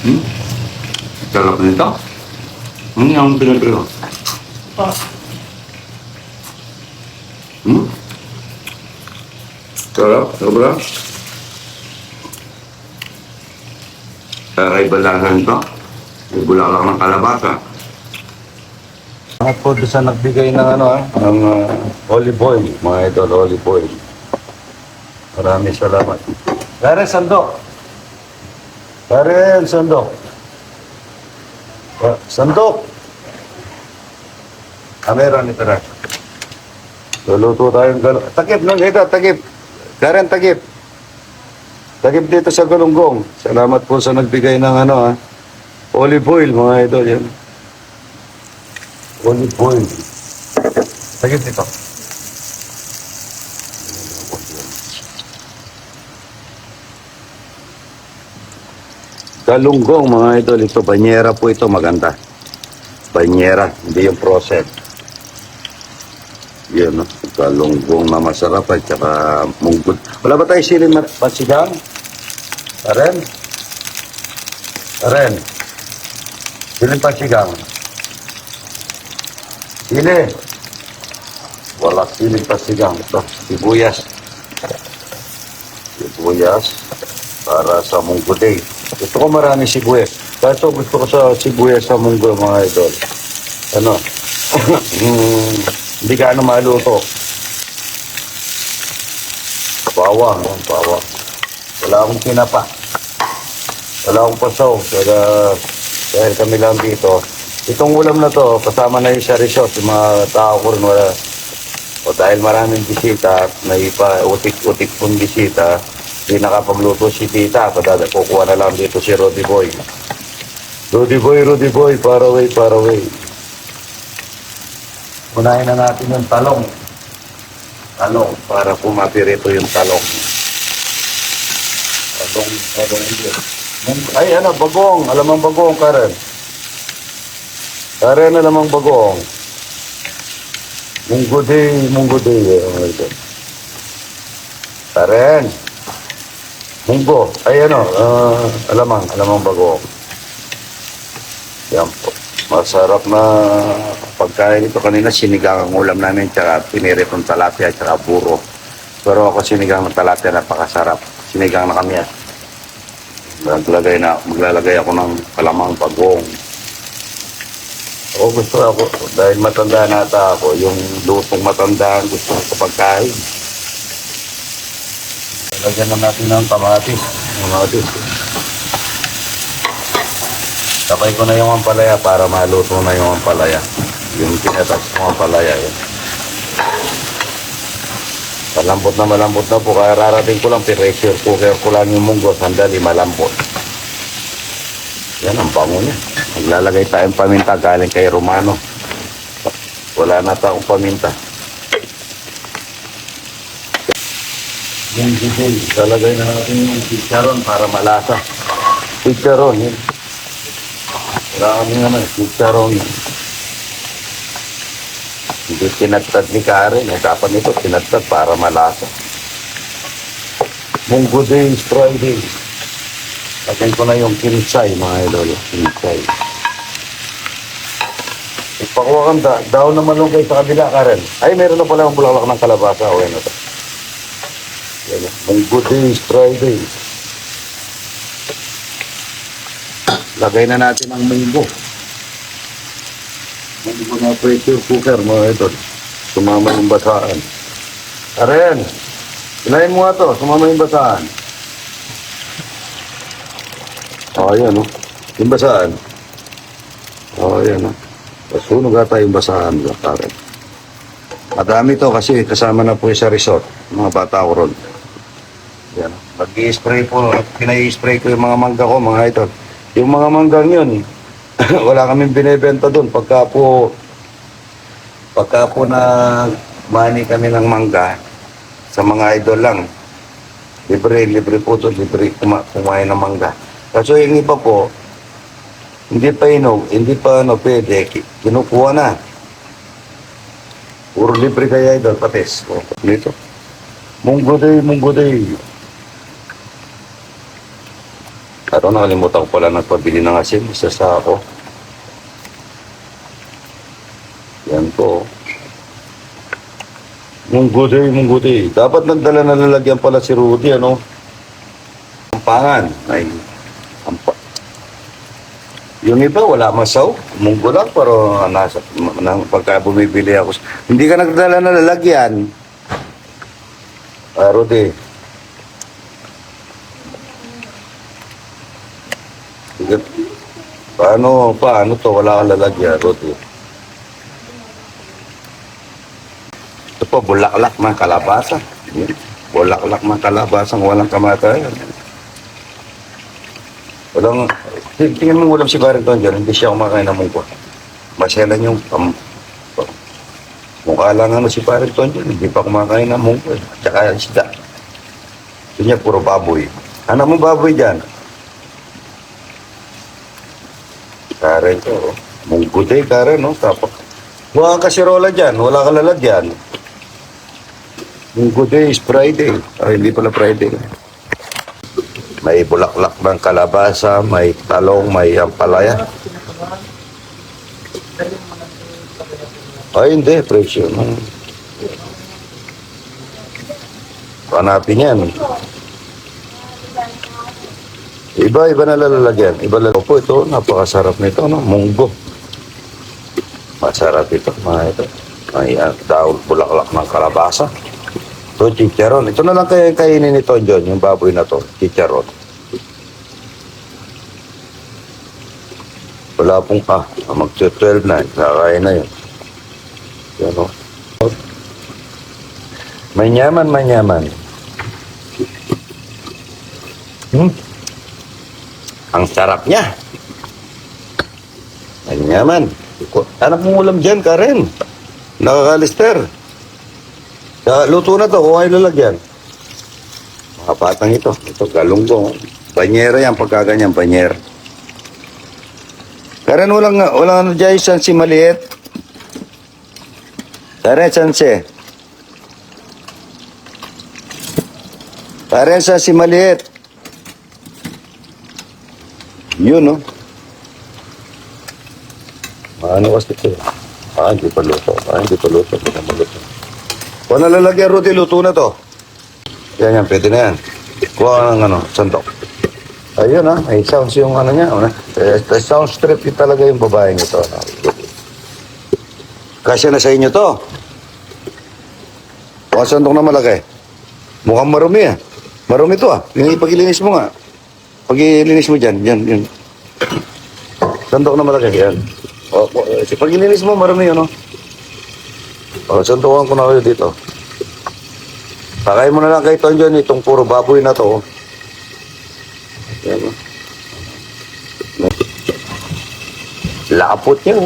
Hmm? Sarap nito. Yung pinapilo. Po. Sarap, sobra. Kakaiba lang nito. May bulaklak ng kalabasa. At po doon sa nagbigay ng ng olive oil, mga idol, olive oil. Maraming salamat. Karen, sandok. Karen, sandok. Sandok. Meron ito na. Luluto tayong galunggong. Takip lang ito, takip. Karen, takip. Takip dito sa galunggong. Salamat po sa nagbigay ng olive oil, mga idol. Yan. Olive oil. Takip dito. Galunggong, mga idol. Ito, banyera po ito. Maganda. Banyera, hindi yung process. Yan, no? Galunggong na masarap at saka munggod. Wala ba tayo siling pasigang? Karen? Karen? Siling pasigang? Sili? Wala siling pasigang. Ito, sibuyas. Sibuyas para sa munggoday. Gusto ko marami sibuyas. Kaso gusto ko sa sibuyas sa munggo, mga idol. Ano? Hindi ka maluto. Bawang, bawang. Wala akong pinapa. Wala akong pasaw. Dahil kami lang dito. Itong ulam na to, kasama na yung sa resort. Yung mga tao ko rin wala. O dahil maraming bisita, may pa utik-utik pong bisita, hindi nakapagluto si tita. Kukuha na lang dito si Rudy Boy. Rudy Boy, far away, far away. Unahin na natin yung talong. Talong, para pumapirito yung talong. Talong. Ay, bagong. Alamang bagong, Karen. Karen, alamang bagong. Munggoday. Karen. Munggo. Ay, alamang bagong. Yan po. Masarap na pagkain ito. Kanina sinigang ang ulam namin, tsaka piniritong talapia, tsaka puro. Pero ako sinigang ng talapia, napakasarap. Sinigang na kami yan. Maglalagay ako ng kalamang bagong. O gusto ako, dahil matanda na ata ako, yung lutong matanda gusto ko sa pagkain. Lagyan na natin ng kamatis. Tapay ko na yung ampalaya para maluto na yung ampalaya. Yung pinatas ng ampalaya. Yun. Malambot na po. Kaya rarating ko lang, pressure cooker ko lang yung munggo. Sandali, malambot. Yan ang bango niya. Maglalagay tayong paminta galing kay Romano. Wala na tayong paminta. Yung gigil, lalagay na natin yung chicharon para malasa. Chicharon, yun. Maraming chicharon. Hindi tinagtad ni Karen. Dapat nito tinagtad para malasa. Munggoday is Friday. Lagyan ko na yung kinsay, mga idol. Kinsay. Ipakuha kang daw na malunggay sa kabila, Karen. Ay, meron na pala ang bulaklak ng kalabasa. Okay na ito. Munggoday is Friday. Lagay na natin ang munggo. Munggo na pressure cooker, mga idol. Sumama yung basaan. Karen, ilayin mo nga ito. Sumama yung basaan. Ayan, yung basaan. Ayan, Sunog ata yung basaan, Karen. Madami to kasi kasama na po sa resort. Mga bata ko ron. Ayan, mag-i-spray po. Pinai-spray ko yung mga mangga ko, mga idol. Yung mga manggang yun, wala kaming binibenta doon. Pagka po na mani kami ng mangga, sa mga idol lang, libre po ito, libre kumain ng mangga. Kaso yung iba po, hindi pa pwede, kinukuha na. Puro libre kaya idol, pates. Dito. Munggoday. Ito, nakalimutan ko pala nagpabili ng asin. Isa sa ako. Yan po. Mungguti. Dapat nagdala na lalagyan pala si Rudy, ano? Ampangan. Ay, yung iba, wala masaw. Munggo lang, pero pagka bumibili ako. Hindi ka nagdala na lalagyan. Rudy. Paano to? Wala kang lalagyan, Rudy. Ito po, bulaklak ng kalabasa. Bulaklak ng kalabasa, walang kamatayan. Tingnan mo ulam si Barrington dyan, hindi siya kumakain ng munggo. Maselan yung mukha lang si Barrington dyan, hindi pa kumakain ng munggo. Tsaka isda. Ito niya, puro baboy. Anak mo baboy dyan? Karen ko, munggo day, Karen, no? Tapos, wala kang kasirola dyan, wala kang lalagyan. Munggo day is Friday. Ay, hindi pala Friday. May bulaklak ng kalabasa, may talong, may ampalaya. Ay, hindi, presyo. Hanapin yan. Iba na lalagyan. Iba lalagyan po ito. Napakasarap nito, no? Munggo. Masarap ito, mga ito. May daon bulaklak ng kalabasa. Ito, chicharon. Ito na lang kainin nito, John, yung baboy na to. Chicharon. Wala pong mag-12 na. Kakain na yun. Yan, o. Manyaman. Ang sarap niya. Manyaman. Anak mong ulam dyan, Karen. Nakakalister. Luto na to, kung ay lalagyan. Mga patang ito. Ito, galunggong. Banyera yan, pagkaganyan, banyer. Karen, walang dyan si maliit. Karen, sanse. Karen, si maliit. Yun, no? Ano kasi ito? Hindi pa luto. Hindi pa luto. Kung nalalagyan, Rudy, luto na to. Yan, pwede na yan. Kuha ng sandok. Ayun, may sounds yung niya. Sound strip yun talaga yung babaeng ito. Kasya na sa inyo to. Kuha sandok na malaki. Mukhang marumi, Marumi to, Yung ipag-ilinis mo nga. Pag-ilinis mo dyan. Yan. Sandok na malaki, yan. Pag-ilinis mo, marumi yun, sandukan ko na kayo dito. Pakay mo na lang kay Tonjon itong puro baboy na to. Yan, lapot niya,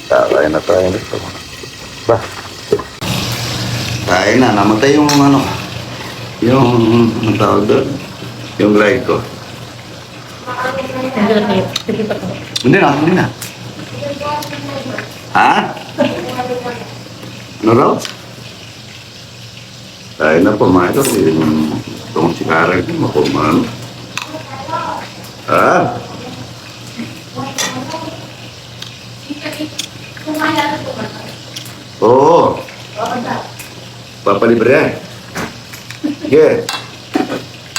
Kakain na tayo nito. Kain na, namatay yung yung tawag doon. Yung light ko. Hindi na. Ha? Ano raw? Dahil na pumayag itong si Karen, makumano. Ha? Oo. Papalibre yan. Sige.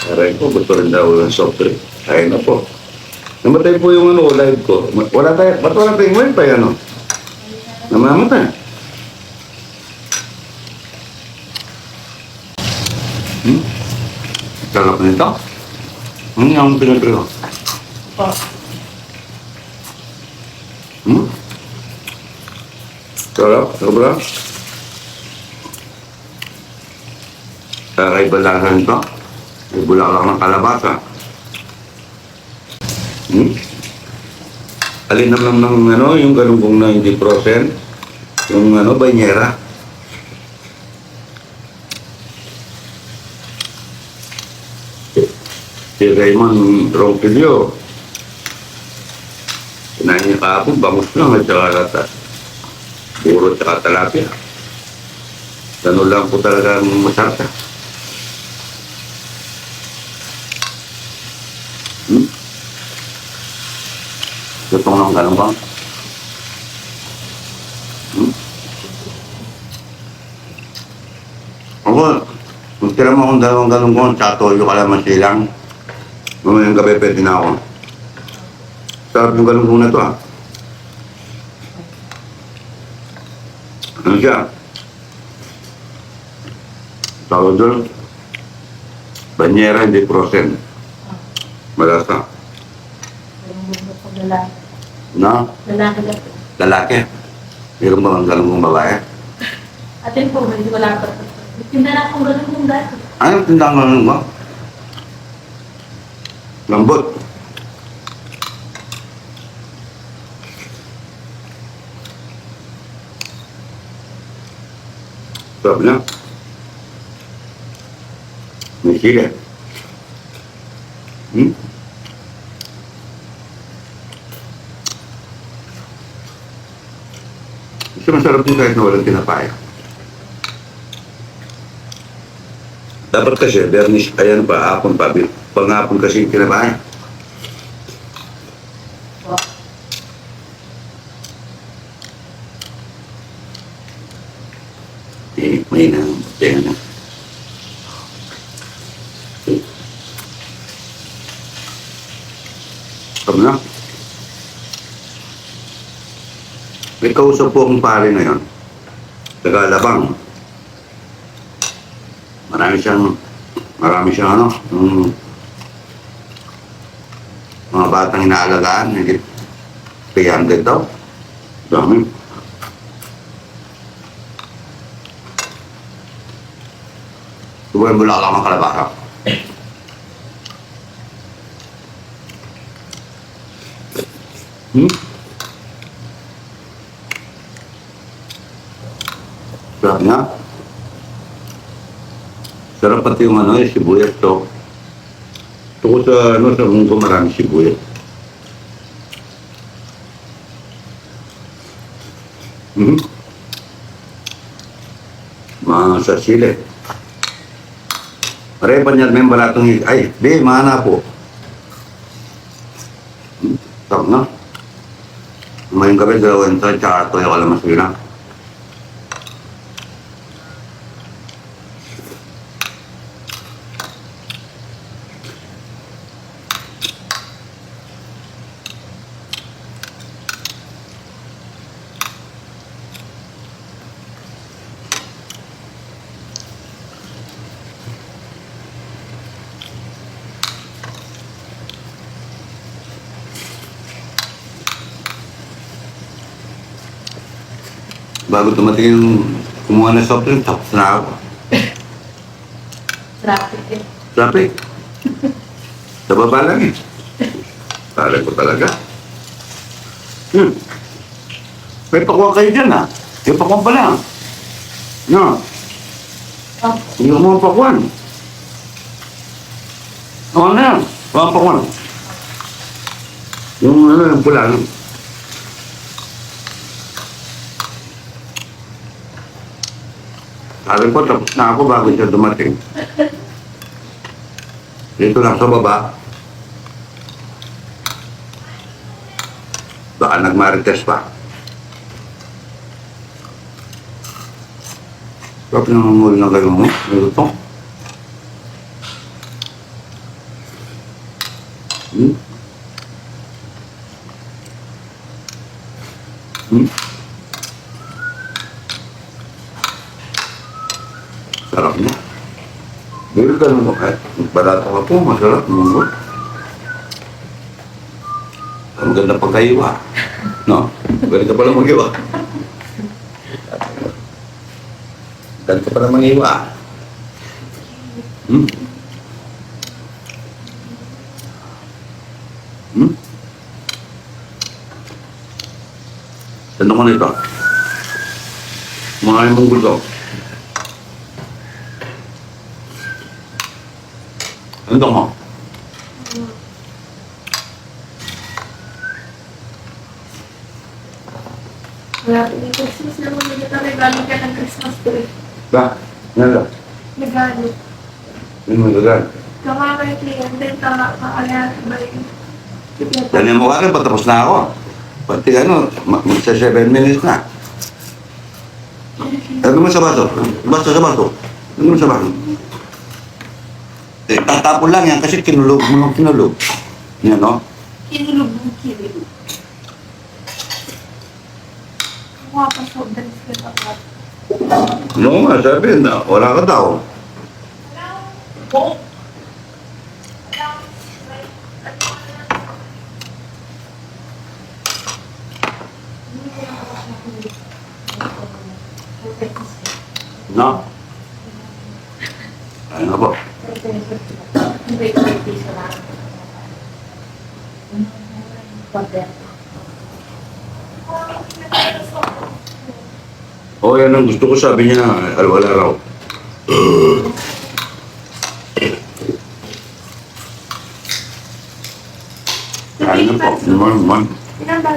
Karen ko, gusto rin daw yung soft drink. Ayun na po. Namatay po yung live ko. Ba't wala tayong wifi, Namamatay. Sarap nito. Ang pinagriho. Sarap, sobra. Kakaiba lang ito. May bulaklak ng kalabasa. Alinam lang ng yung galunggong na hindi frozen. Yung banyera. Si Raymond Ronquillo. Kinain niya kahapon, bangus lang at saka lata. Puro at saka talapia. Ganun lang po talagang masarap. Lutong ng galunggong. Hmm? Ako, kung tira mo akong dalawang galunggong, tsaka toyo kalamansi lang. Mamayang gabi pwede na ako. Sarap yung galunggong na to ah. Ano siya? Tawag doon, banyera hindi frozen. Malasa. Pag lalaki. Na? Lalaki na po. Lalaki. Meron ba ang galunggong babae? Atin po, hindi wala pa. Tinda na akong ganun kung dati. Anong tindang galunggong? Lambot. Sarap niya. May sili. Hmm? Kasi masarap din kahit na walang tinapay. Dapat kasi, bernish, ayan pa, apon pa, pangapon kasi yung tinapay. Eh, may na, tenga na. Sabi na. May kausap po akong pare ngayon. Tagalabang. Marami siyang ano, mga batang inaalagaan, higit 300 daw. Dami. Subuhin mo lang ang kalabasa. Sarap nga. Sarap pati yung ano, sibuyas to. Ito ko sa, ano, sa munggo marami sibuyas. Mga sa sili. Pare pa niyan, may balatong ay, di, mana po. Sarap nga. Ngayong gabi, dalawang sa tsaka ito yung kalamansi lang. Bago tumating yung kumuha na soft drink, tapos na ako. Traffic eh. Traffic. Sa baba lang eh. Talag ko talaga. May pakuha kayo dyan ah. Yung pakuha pa lang. No. Oh, Hindi ko mga pakuhan. Ano na yan? Mga pakuhan. Yung ano, yung pula. No? Sabi ko, tapos na ako bago siya dumating. Dito lang sa baba. Baka nagmarites pa. Tapos nangungulit na kayo mo. May luto. Sarap niya. Dito ka naman kahit balata ka po, masarap, munggo. Ang ganda pagkaiwa. No? Galing ka pala mag-iwa. Galing ka pala mag-iwa. Tanong ko nito. Mga yung munggol ko. Ano mo? wala po yung Christmas naman nila. Regalo ka ng Christmas tree. Ba? Ano lang? Regalo. Ano mo gagal? Kamamay kliyente, tama ka kaya ba yun? Dali mo akin, patapos na ako. Pati ano, magsa 7 minutes na. Lagyan mo sa baso. Baso sa baso. Lagyan mo sa baso. Tatapon lang yan kasi kinulog mo nung kinulog. Yan, no? Kinulog mo, kinulog. Mukha pa sa dalis ka dapat. Oo nga, sabi na, wala ka daw. No? Ayun na po. Oo, yan ang gusto ko, sabi niya, wala raw. Ayun na po.